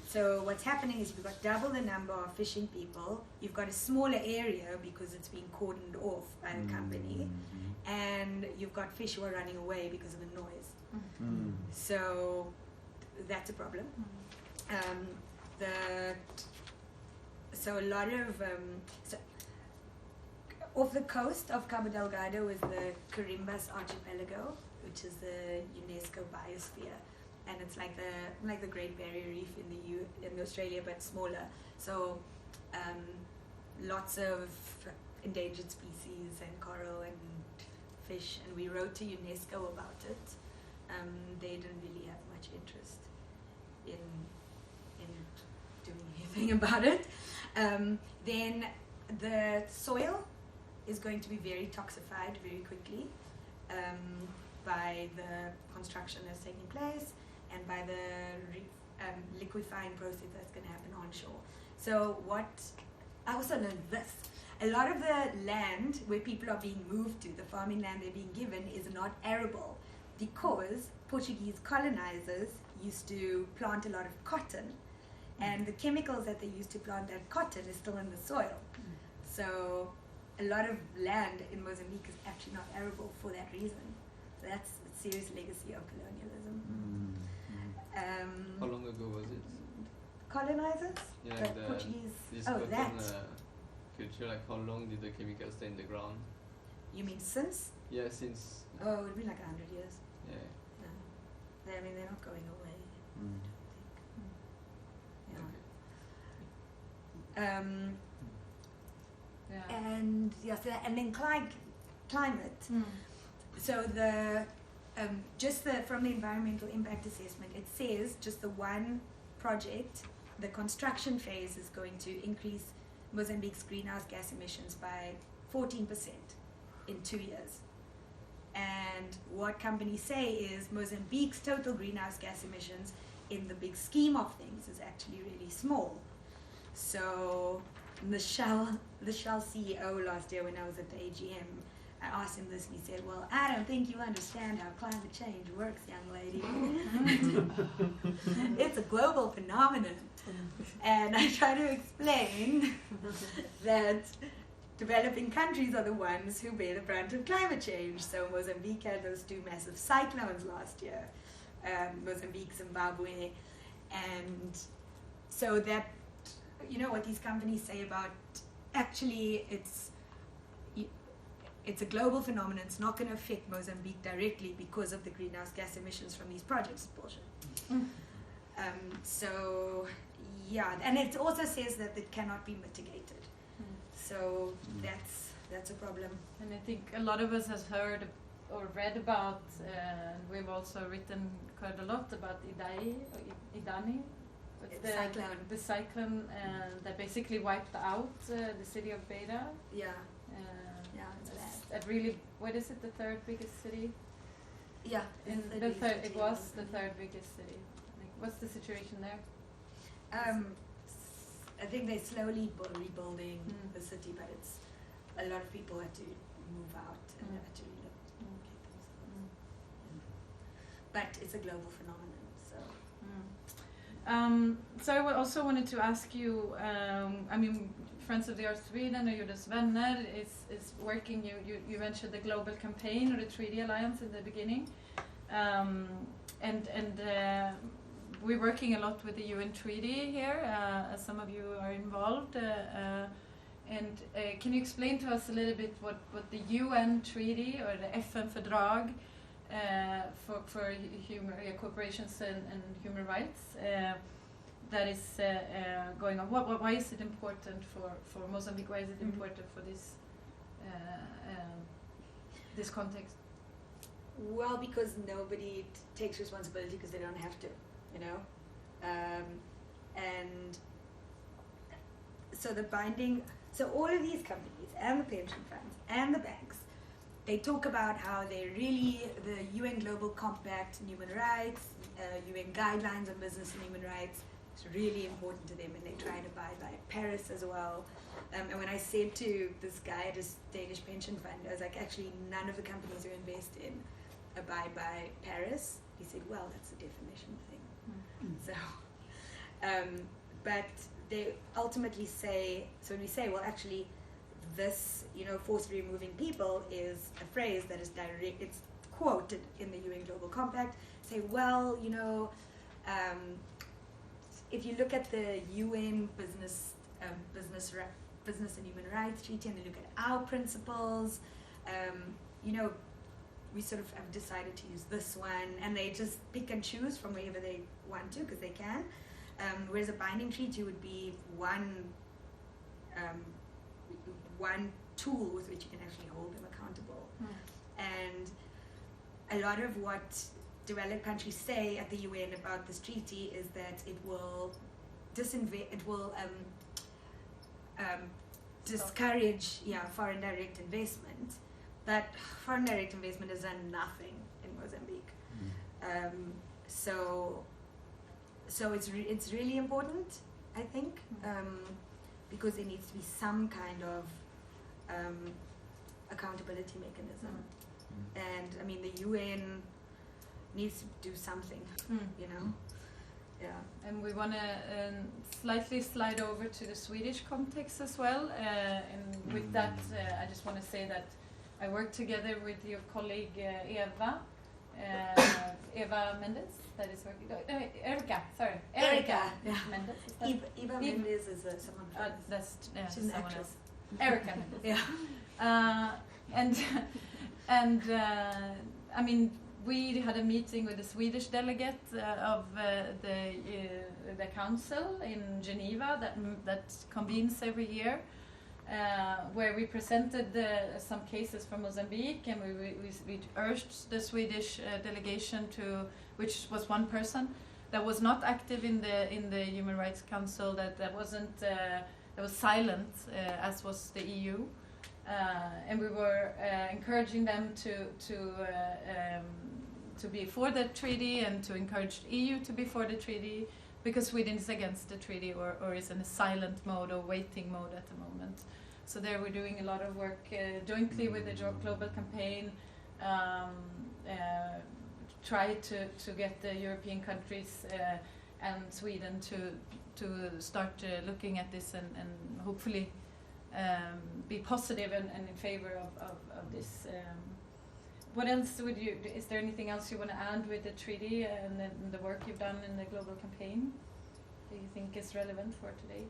So what's happening is you've got double the number of fishing people, you've got a smaller area because it's been cordoned off by the company, and you've got fish who are running away because of the noise. So that's a problem. So a lot of off the coast of Cabo Delgado is the Carimbas archipelago, which is the UNESCO biosphere, and it's like the Great Barrier Reef in Australia, but smaller. So lots of endangered species and coral and fish, and we wrote to UNESCO about it. They didn't really have much interest in doing anything about it. Then the soil is going to be very toxified very quickly by the construction that's taking place and by the liquefying process that's going to happen onshore. So I also learned this. A lot of the land where people are being moved to, the farming land they're being given, is not arable because Portuguese colonizers used to plant a lot of cotton, and the chemicals that they used to plant that cotton is still in the soil. So a lot of land in Mozambique is actually not arable for that reason. So that's a serious legacy of colonialism. How long ago was it? Colonizers? Yeah, The Portuguese. this Oh, cotton, that. culture, like how long did the chemicals stay in the ground? You mean since? Yeah, since. Oh, it would be like 100 years. Yeah. No. I mean, they're not going away. Yeah. And yes, and then climate. So from the environmental impact assessment, it says just the one project, the construction phase, is going to increase Mozambique's greenhouse gas emissions by 14% in 2 years. And what companies say is Mozambique's total greenhouse gas emissions in the big scheme of things is actually really small. So the Shell CEO last year when I was at the AGM, I asked him this, and he said, well, I don't think you understand how climate change works, young lady. It's a global phenomenon. And I try to explain that developing countries are the ones who bear the brunt of climate change. So Mozambique had those 2 massive cyclones last year, Mozambique, Zimbabwe, and so that, you know what these companies say about, actually it's a global phenomenon, it's not going to affect Mozambique directly because of the greenhouse gas emissions from these projects. Bullshit. So yeah, and it also says that it cannot be mitigated. So that's a problem. And I think a lot of us has heard or read about, and we've also written quite a lot about Idani. The cyclone that basically wiped out the city of Beira. Yeah. It's bad. Really, what is it? The 3rd biggest city. Yeah. It was the 3rd biggest city. Like, what's the situation there? I think they're slowly rebuilding the city, but it's a lot of people had to move out and had to relocate themselves. But it's a global phenomenon, so. So I also wanted to ask you, I mean, Friends of the Earth Sweden, or Jordens Vänner, is working, you mentioned the global campaign or the Treaty Alliance in the beginning. We're working a lot with the UN Treaty here, as some of you are involved. Can you explain to us a little bit what the UN Treaty or the FN-fördrag for corporations and human rights that is going on? Why is it important for Mozambique? Why is it important for this context? Well, because nobody takes responsibility because they don't have to, you know? And so all of these companies and the pension funds and the banks, they talk about how the UN Global Compact and human rights, UN guidelines on business and human rights, it's really important to them, and they try and abide by Paris as well. And when I said to this guy at this Danish pension fund, I was like, actually, none of the companies you invest in abide by Paris. He said, well, that's a definition thing. So, but they ultimately say, so when we say, well, actually, this, forcibly removing people is a phrase that is it's quoted in the UN Global Compact. Say, well, if you look at the UN Business and Human Rights Treaty, and they look at our principles, we sort of have decided to use this one, and they just pick and choose from wherever they want to, because they can. Whereas a binding treaty would be one tool with which you can actually hold them accountable. And a lot of what developed countries say at the UN about this treaty is that it will discourage foreign direct investment. But foreign direct investment has done nothing in Mozambique. So it's really important, I think, because there needs to be some kind of accountability mechanism. And I mean, the UN needs to do something, Yeah. And we want to slightly slide over to the Swedish context as well. And with that, I just want to say that I work together with your colleague Eva Mendes, that is working. Erica Mendes. Eva Mendes is someone. That's she's an someone actress. else. Erica Mendes. I mean, we had a meeting with the Swedish delegate of the council in Geneva that convenes every year. Where we presented some cases from Mozambique, and we urged the Swedish delegation which was one person that was not active in the Human Rights Council, that was silent, as was the EU, and we were encouraging them to be for the treaty and to encourage the EU to be for the treaty, because Sweden is against the treaty or is in a silent mode or waiting mode at the moment. So there we're doing a lot of work jointly with the global campaign, try to get the European countries and Sweden to start looking at this and hopefully be positive and in favor of this. What else is there anything else you want to add with the treaty and the work you've done in the global campaign that you think is relevant for today?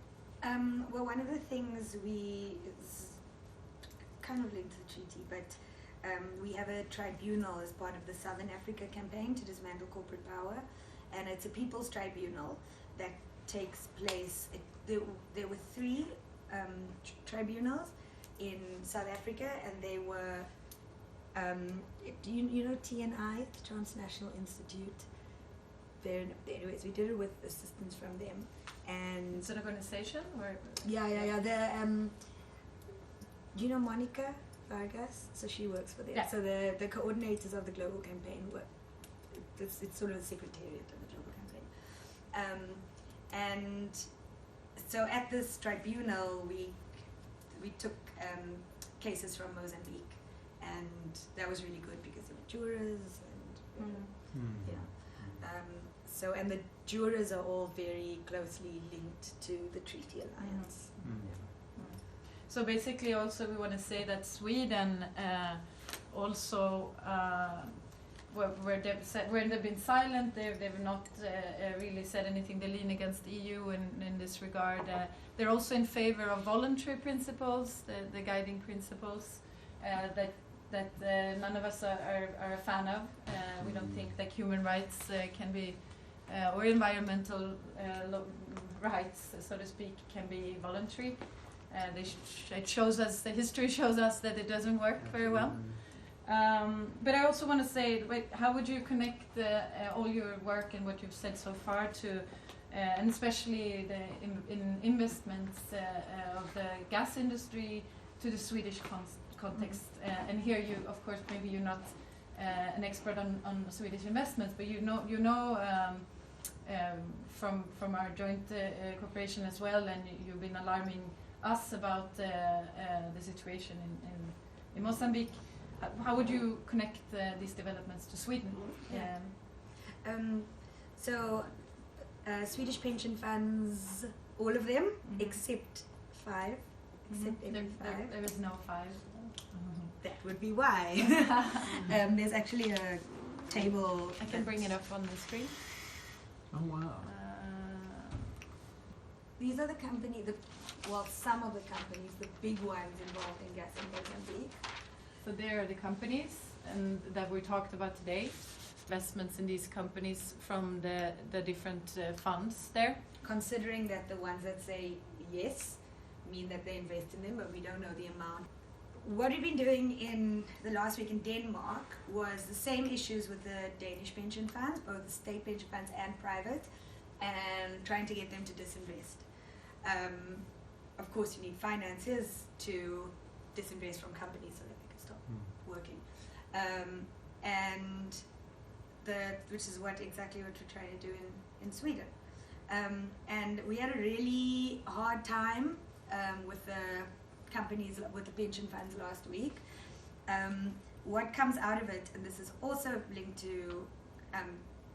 Well, one of the things is kind of linked to the treaty, but we have a tribunal as part of the Southern Africa campaign to dismantle corporate power, and it's a people's tribunal that takes place. There were 3 tribunals in South Africa, and they were, you know TNI, the Transnational Institute? Anyways, we did it with assistance from them. And it's an organization, or yeah. Do you know Monica Vargas? So she works for them. Yeah. So the coordinators of the global campaign it's sort of the secretariat of the global campaign. And so at this tribunal, we took cases from Mozambique, and that was really good because there were jurors and So, and the jurors are all very closely linked to the treaty alliance. So basically, also we want to say that Sweden also, where they've been silent, they've not really said anything. They lean against the EU in this regard. They're also in favor of voluntary principles, the guiding principles that none of us are a fan of. We don't think that human rights can be, or environmental rights, so to speak, can be voluntary. It shows us, the history shows us that it doesn't work very well. But I also want to say, how would you connect all your work and what you've said so far to, and especially the investments of the gas industry to the Swedish context? And here you, of course, maybe you're not an expert on Swedish investments, but you know from our joint cooperation as well, and you've been alarming us about the situation in Mozambique. How would you connect these developments to Sweden? So Swedish pension funds, all of them, except 5. Except every 5. There is no 5. That would be why. There's actually a table. I can bring it up on the screen. Oh wow. These are the some of the companies, the big ones involved in gas in Mozambique. So there are the companies and that we talked about today. Investments in these companies from the different funds there. Considering that the ones that say yes mean that they invest in them, but we don't know the amount. What we've been doing in the last week in Denmark was the same issues with the Danish pension funds, both the state pension funds and private, and trying to get them to disinvest. Of course, you need finances to disinvest from companies so that they can stop working. And which is exactly what we're trying to do in Sweden. And we had a really hard time with the companies, with the pension funds last week. What comes out of it, and this is also linked to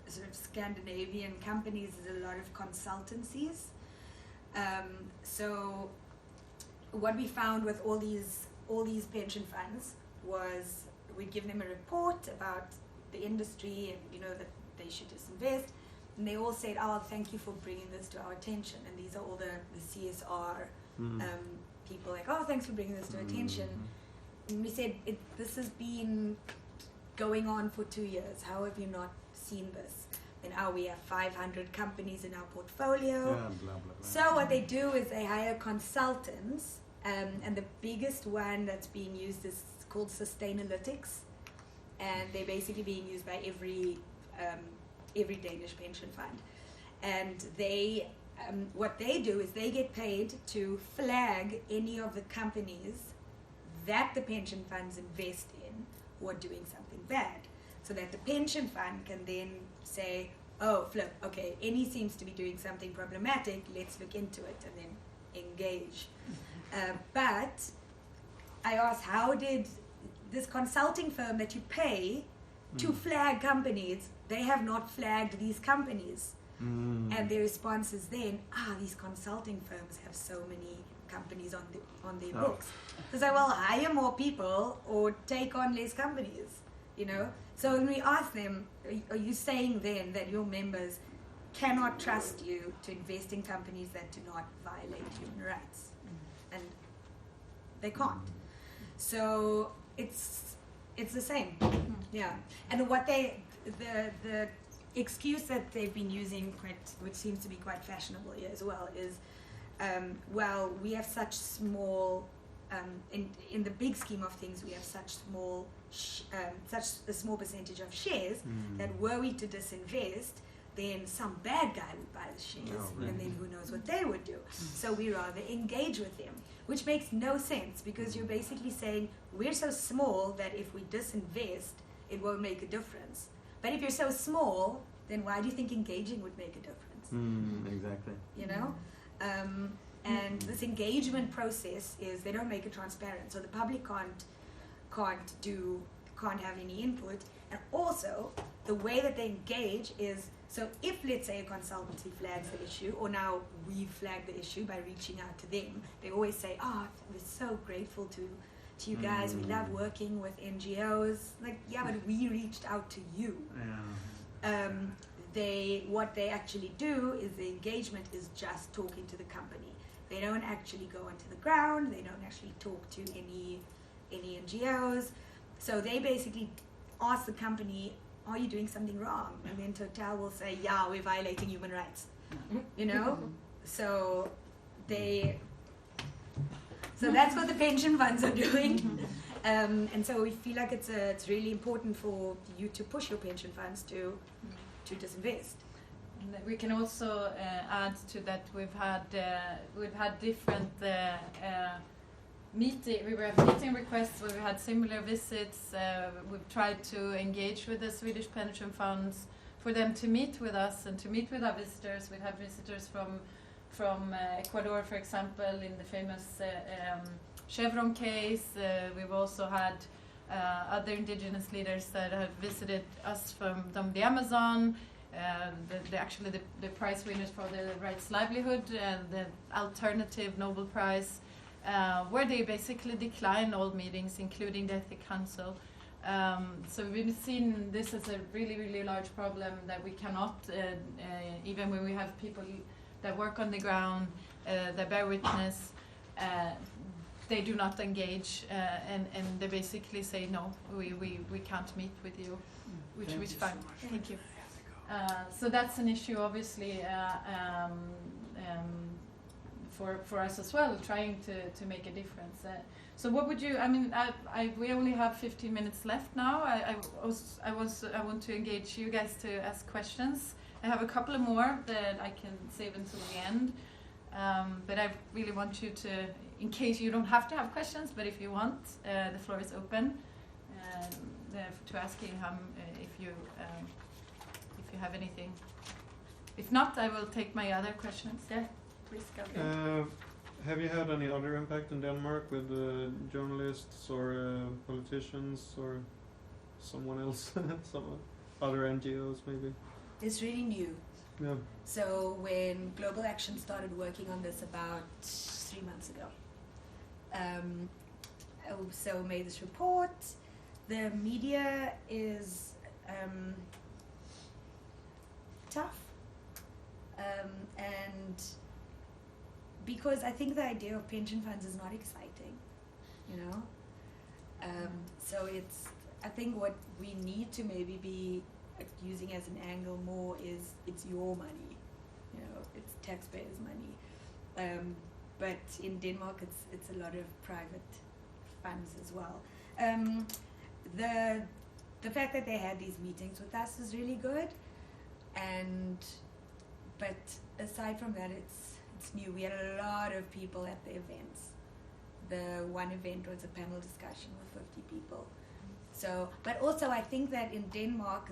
sort of Scandinavian companies, is a lot of consultancies. So what we found with all these pension funds was we'd give them a report about the industry and that they should disinvest, and they all said, "Oh, thank you for bringing this to our attention." And these are all the CSR people, like, "Oh, thanks for bringing this to attention." And we said, "This has been going on for 2 years. How have you not seen this?" And now we have 500 companies in our portfolio. Yeah, blah, blah, blah. So what they do is they hire consultants, and the biggest one that's being used is called Sustainalytics, and they're basically being used by every Danish pension fund. And they, what they do is they get paid to flag any of the companies that the pension funds invest in who are doing something bad, so that the pension fund can then say, "Oh, flip, okay, any seems to be doing something problematic, let's look into it," and then engage. But I asked, how did this consulting firm that you pay to flag companies, they have not flagged these companies? And their response is then, these consulting firms have so many companies on their books. So it's like, well, hire more people or take on less companies, So when we ask them, are you saying then that your members cannot trust you to invest in companies that do not violate human rights? And they can't. So it's the same. Yeah. And what the excuse that they've been using, which seems to be quite fashionable here as well, is, well, we have such small, in the big scheme of things, we have such a small percentage of shares that were we to disinvest, then some bad guy would buy the shares, and then who knows what they would do. So we rather engage with them, which makes no sense, because you're basically saying we're so small that if we disinvest, it won't make a difference. But if you're so small, then why do you think engaging would make a difference? Exactly. And this engagement process is, they don't make it transparent, so the public can't have any input. And also, the way that they engage is, So if, let's say, a consultancy flags the issue, or now we flag the issue by reaching out to them, they always say, oh, we're so grateful to you guys, we love working with NGOs. Like, yeah, but we reached out to you. What they actually do is the engagement is just talking to the company. They don't actually go onto the ground, they don't actually talk to any NGOs. So they basically ask the company, are you doing something wrong? And then Total will say, yeah, we're violating human rights. You know? So that's what the pension funds are doing. And so we feel like it's really important for you to push your pension funds to disinvest. And we can also add to that we've had different meeting requests where we had similar visits. We've tried to engage with the Swedish pension funds for them to meet with us and to meet with our visitors. We have visitors from Ecuador, for example, in the famous Chevron case. We've also had other indigenous leaders that have visited us from the Amazon. The prize winners for the rights livelihood and the alternative Nobel Prize, where they basically decline all meetings, including the Ethics Council. So we've seen this as a really, really large problem that we cannot, even when we have people that work on the ground, that bear witness, they do not engage, and they basically say, no, we can't meet with you, which is fine. Thank you. So that's an issue, obviously, for us as well, trying to make a difference. So what would you? I mean, we only have 15 minutes left now. I want to engage you guys to ask questions. I have a couple of more that I can save until the end. But I really want you to, in case you don't have to have questions, but if you want, the floor is open to ask Ilham if you have anything. If not, I will take my other questions. Yeah, please go ahead. Have you had any other impact in Denmark with journalists or politicians or someone else, some other NGOs maybe? It's really new. Yeah. So when Global Action started working on this about 3 months ago, so made this report. The media is tough, and because I think the idea of pension funds is not exciting, you know. So I think what we need to maybe be using as an angle more is it's your money, you know, it's taxpayers' money. But in Denmark, it's a lot of private funds as well. The fact that they had these meetings with us is really good, but aside from that, it's new. We had a lot of people at the events. The one event was a panel discussion with 50 people. So, but also I think that in Denmark,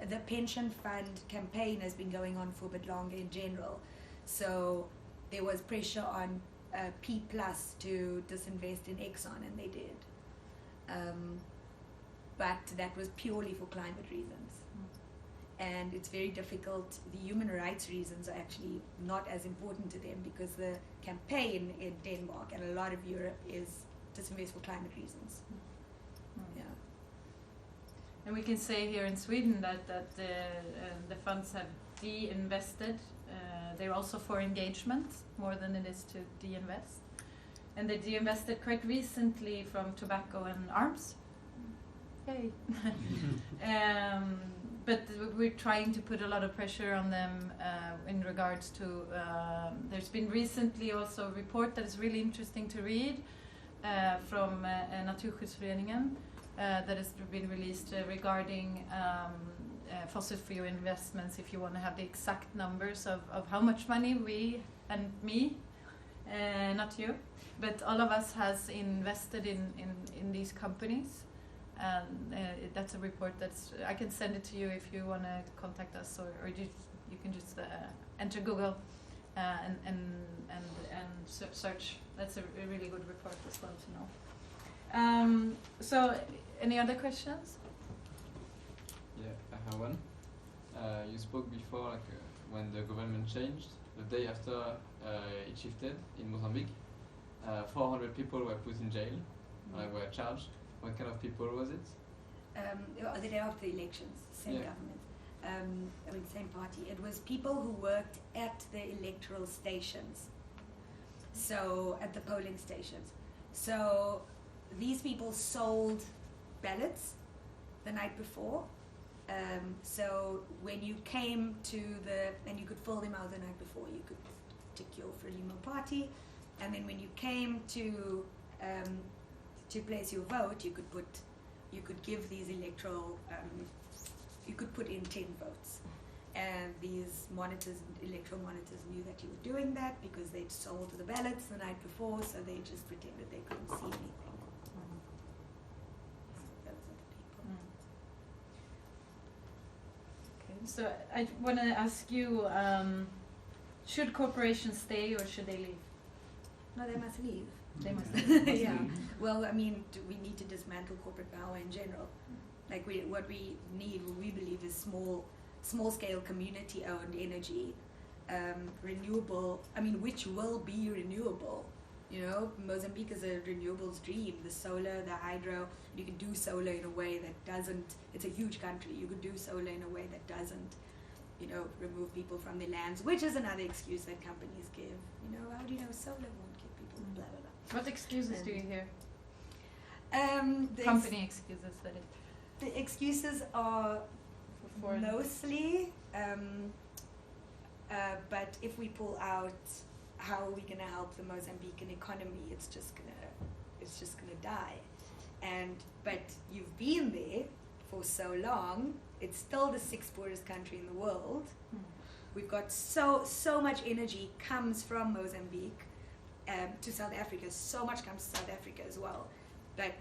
the pension fund campaign has been going on for a bit longer in general. So there was pressure on P Plus to disinvest in Exxon, and they did. But that was purely for climate reasons. And it's very difficult. The human rights reasons are actually not as important to them because the campaign in Denmark and a lot of Europe is disinvest for climate reasons. Yeah. And we can say here in Sweden that the funds have de-invested. They're also for engagement more than it is to de-invest. And they de-invested quite recently from tobacco and arms. Yay. But we're trying to put a lot of pressure on them in regards to, there's been recently also a report that is really interesting to read from Naturskyddsföreningen that has been released regarding fossil fuel investments, if you want to have the exact numbers of how much money we and me, not you, but all of us has invested in these companies. And that's a report I can send it to you if you want to contact us, or you can just enter Google and search. That's a really good report as well to know. So any other questions? Yeah, I have one. You spoke before, like when the government changed, the day after it shifted in Mozambique, 400 people were put in jail, were charged. What kind of people was it? The day after the elections, same Yeah. government. Same party. It was people who worked at the electoral stations. So, at the polling stations. So, these people sold ballots the night before. So, when you came to and you could fill them out the night before, you could tick your Frelimo party. And then when you came to place your vote, you could give these electoral, you could put in 10 votes. And these electoral monitors knew that you were doing that because they'd sold the ballots the night before, so they just pretended they couldn't see anything. So those are the people. Okay. So I want to ask you, should corporations stay or should they leave? No, they must leave. They must leave. Yeah. Well, I mean, we need to dismantle corporate power in general. Like what we believe is small-scale community-owned energy, renewable. I mean, which will be renewable. You know, Mozambique is a renewables dream. The solar, the hydro. You can do solar in a way that doesn't. It's a huge country. You could do solar in a way that doesn't, remove people from their lands, which is another excuse that companies give. How do you know solar won't get people? Blah blah blah. What excuses do you hear? The Company excuses, that is. The excuses are mostly, but if we pull out how are we going to help the Mozambican economy, it's just gonna die. But you've been there for so long. It's still the 6th poorest country in the world. We've got so much energy comes from Mozambique to South Africa. So much comes to South Africa as well, but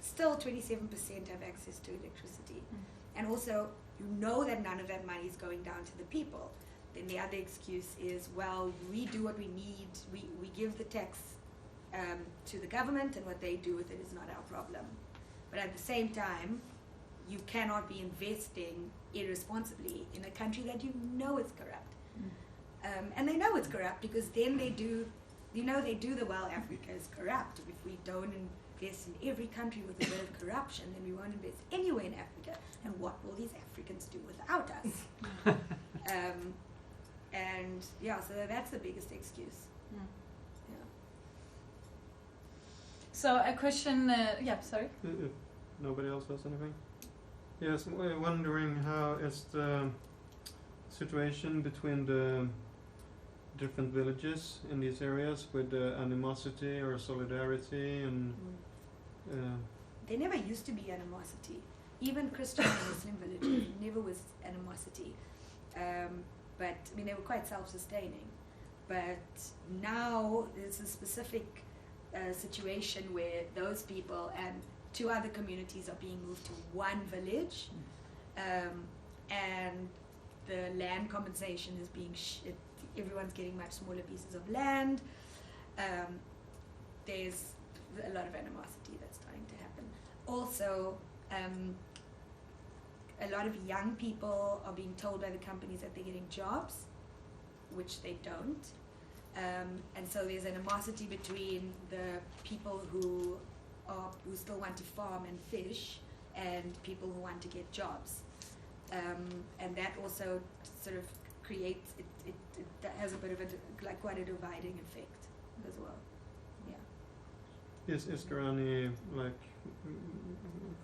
still 27% have access to electricity. And also, that none of that money is going down to the people. Then the other excuse is, well, we do what we need. We give the tax to the government, and what they do with it is not our problem. But at the same time, you cannot be investing irresponsibly in a country that is corrupt. And they know it's corrupt because then they do Africa is corrupt. If we don't invest in every country with a bit of corruption, then we won't invest anywhere in Africa. And what will these Africans do without us? So that's the biggest excuse. Yeah. So a question, sorry? If nobody else has anything? Yes, we're wondering how is the situation between the different villages in these areas with animosity or solidarity and... There never used to be animosity. Even Christian and Muslim villages, never was animosity. But, they were quite self-sustaining. But now there's a specific situation where those people and 2 other communities are being moved to one village. And the land compensation is being... everyone's getting much smaller pieces of land. There's a lot of animosity that's starting to happen. Also, a lot of young people are being told by the companies that they're getting jobs, which they don't. And so there's animosity between the people who still want to farm and fish and people who want to get jobs. And that also sort of creates, it has a bit of quite a dividing effect as well. Yeah. Is there any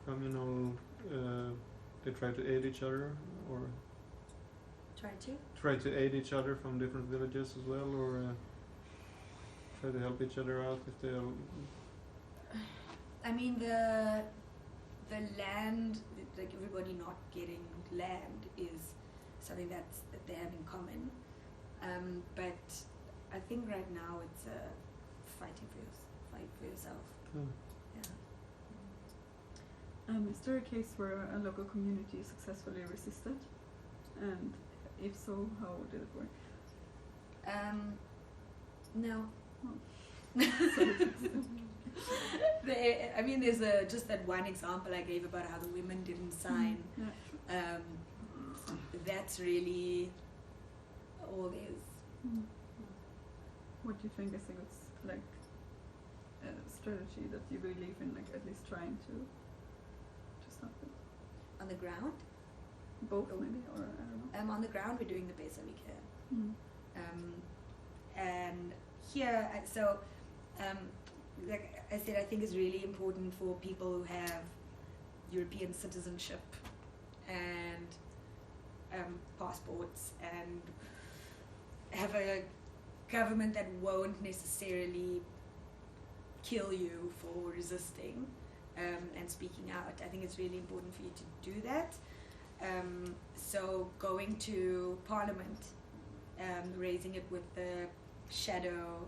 communal? They try to aid each other, or try to aid each other from different villages as well, or try to help each other out if they are. The land, everybody not getting land, is something that they have in common. But I think right now it's fight for yourself. Is there a case where a local community successfully resisted? And if so, how did it work? No. There's just that one example I gave about how the women didn't sign that's really all there is. What do you think is a good strategy that you believe in, like at least trying to stop it? On the ground? Both maybe, or I don't know. On the ground, we're doing the best that we can. Mm. And here, like I said, I think it's really important for people who have European citizenship and passports and have a government that won't necessarily kill you for resisting and speaking out. I think it's really important for you to do that. So going to Parliament, raising it with the shadow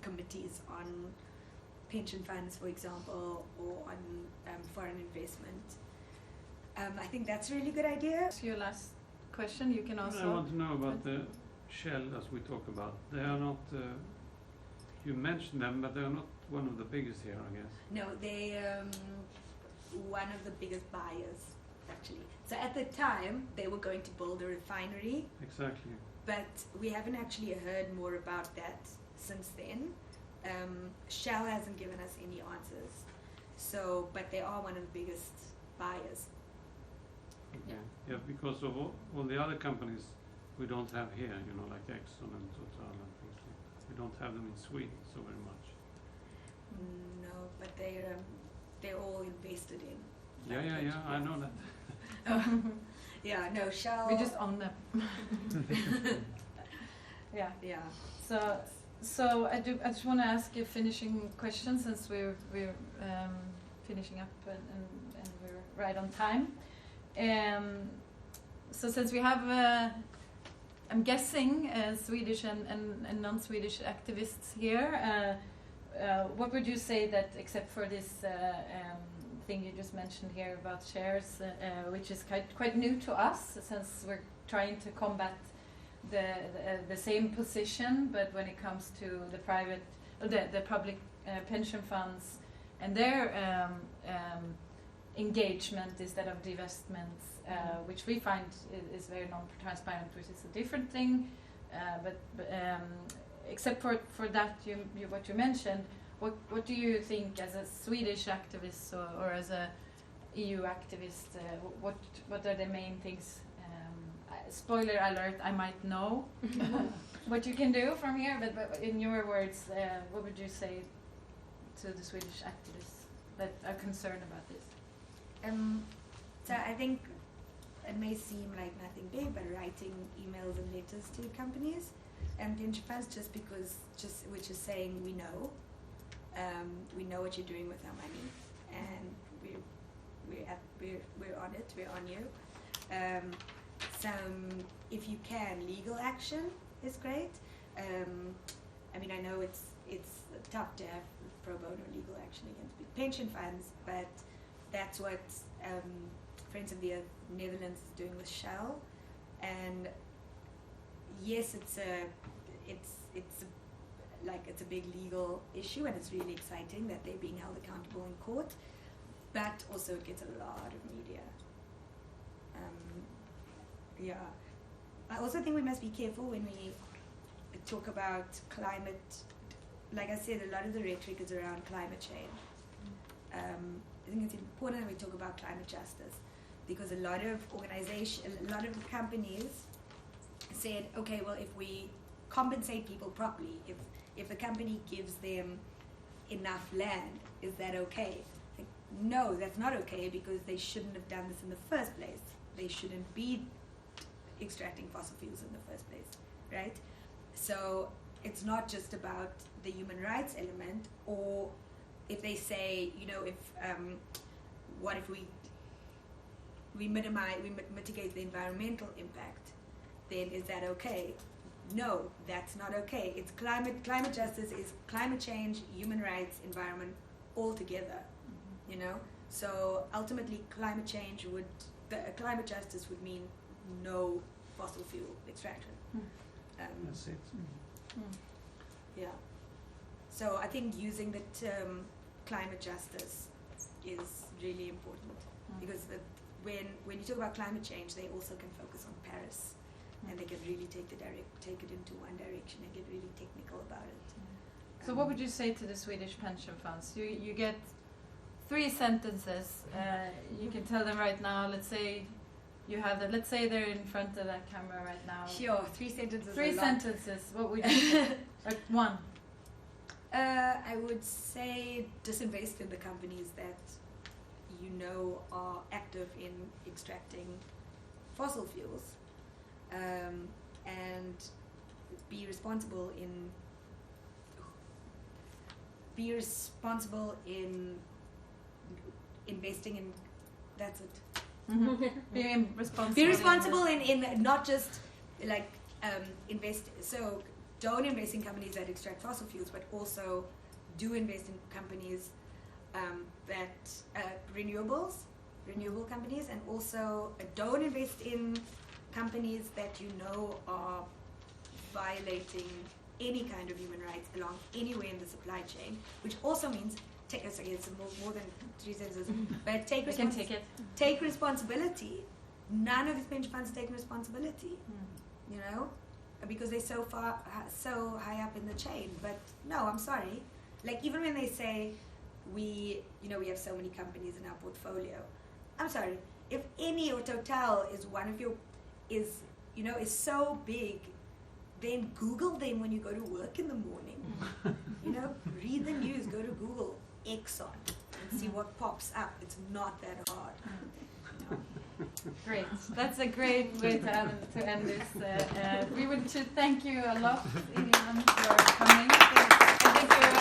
committees on pension funds, for example, or on foreign investment. I think that's a really good idea. So your last question, you can also... I want to know about the Shell, as we talk about. They are not, you mentioned them, but they are not one of the biggest here, I guess. No, they one of the biggest buyers, actually. So at the time, they were going to build a refinery. Exactly. But we haven't actually heard more about that since then. Shell hasn't given us any answers. So, but they are one of the biggest buyers. Okay. Yeah, because of all the other companies we don't have here, you know, like Exxon and Total and things like that. We don't have them in Sweden so very much. No, but they're all invested in. Yeah, I know that. Yeah, no, Shell. We just own them. Yeah. Yeah. So I just want to ask you finishing questions, since we're finishing up and we're right on time. So since we have, I'm guessing, Swedish and non-Swedish activists here, what would you say that, except for this thing you just mentioned here about shares, which is quite new to us, since we're trying to combat the same position, but when it comes to the private, the public pension funds and their engagement instead of divestments, which we find is very non-transparent, which is a different thing. But except for that, what you mentioned, what do you think as a Swedish activist or as a EU activist? What are the main things? Spoiler alert, I might know what you can do from here, but in your words, what would you say to the Swedish activists that are concerned about this? So I think it may seem like nothing big, but writing emails and letters to companies and pension funds, which is saying we know what you're doing with our money, and we're on it, we're on you. Some, if you can, legal action is great. I mean, I know it's tough to have pro bono legal action against big pension funds, but that's what Friends of the Netherlands is doing with Shell. And yes, it's a big legal issue, and it's really exciting that they're being held accountable in court. But also, it gets a lot of media. Yeah. I also think we must be careful when we talk about climate. Like I said, a lot of the rhetoric is around climate change. I think it's important that we talk about climate justice, because a lot of companies said, okay, well, if we compensate people properly, if the company gives them enough land, is that okay? Like, no, that's not okay, because they shouldn't have done this in the first place. They shouldn't be extracting fossil fuels in the first place, right? So it's not just about the human rights element, or if they say, you know, what if we mitigate the environmental impact, then is that okay? No, that's not okay. It's climate justice is climate change, human rights, environment, all together, you know? So ultimately climate justice would mean no fossil fuel extraction. That's it. Yeah. So I think using the term climate justice is really important, because when you talk about climate change, they also can focus on Paris, and they can really take it into one direction and get really technical about it. So what would you say to the Swedish pension funds? You get 3 sentences. You can tell them right now. Let's say you have that. Let's say they're in front of that camera right now. Sure, 3 sentences. 3 sentences. What would you say? Like 1. I would say disinvest in the companies that you know are active in extracting fossil fuels, and be responsible in investing in. That's it. Mm-hmm. Be responsible in not just like invest. So don't invest in companies that extract fossil fuels, but also do invest in companies that renewable companies, and also don't invest in companies that you know are violating any kind of human rights along anywhere in the supply chain, which also means it's more than 3 sentences, but take responsibility. None of these pension funds take responsibility, you know, because they're so high up in the chain. But no, I'm sorry. Like, even when they say we have so many companies in our portfolio, I'm sorry. If Eni or Total is one of your is so big, then Google them when you go to work in the morning. Read the news. Go to Google Exxon and see what pops up. It's not that hard. Great. That's a great way to end this. We want to thank you a lot, Ilian, for coming. Thank you.